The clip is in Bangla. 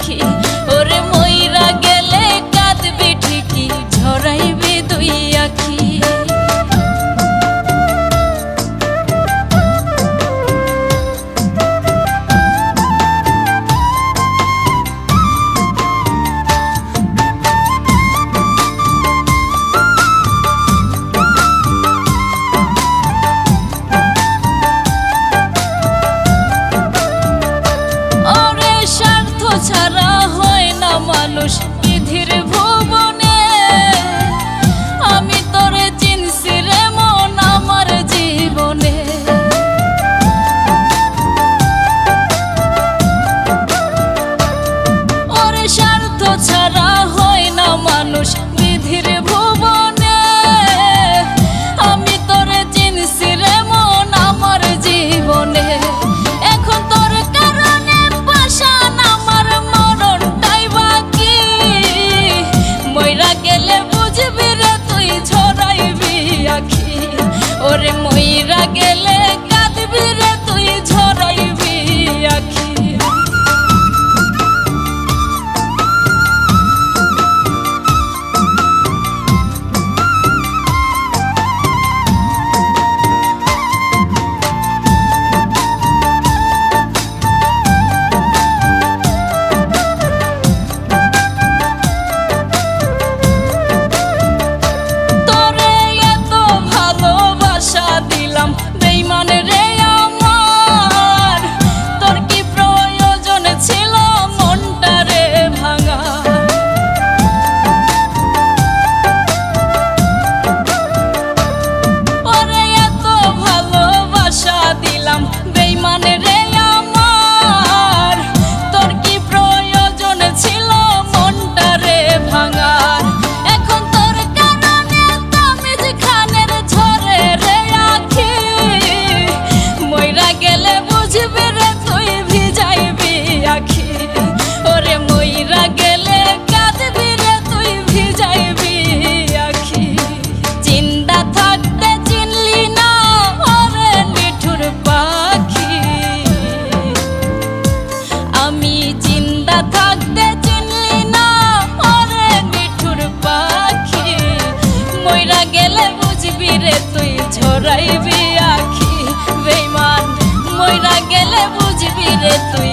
আখি। ওরে মইরা গেলে কাঁদবি ঠিকই, ঝরাইবি দুই আখি। ছাড়া হয় না মানুষ বিধির ভুবনে, আমি তোরে চিনছি রে মন আমার জীবনে। ওরে স্বার্থ ছাড়া হয় না মানুষ বিধির ভুবনে, আমি তোরে চিনছি রে মন আমার জীবনে। এখন তোর কারণে পাশান আমার মরণটাই বাকি, মইরা গেলে বুঝবি রে তুই ঝরাইবি আখি। ওরে মইরা গেলে কাঁদবি রে তুই ঝরাইবি আখি। বেঈমান রে আমার, তোর কি প্রয়োজন ছিল মনটা রে ভাঙা? ওরে এত ভালোবাসা দিলাম বেঈমান রে আমার, তোর কি প্রয়োজন ছিল মনটা রে ভাঙার? এখন তোর কারণে তামিজ খানের ঝরে রে আখি, মইরা গেলে বুঝবি রে তুই ভিজাইবি আখি। ওরে মইরা গেলে কাঁদবি রে তুই ভিজাইবি আখি। জিন্দা থাকতে চিনলি না ওরে নিঠুর পাখি, আমি জিন্দা থাকতে চিনলি না ওরে নিঠুর পাখি। মইরা গেলে বুঝবি রে তুই ঝরাইবি আখি। বেঈমান মইরা গেলে বুঝবি রে তুই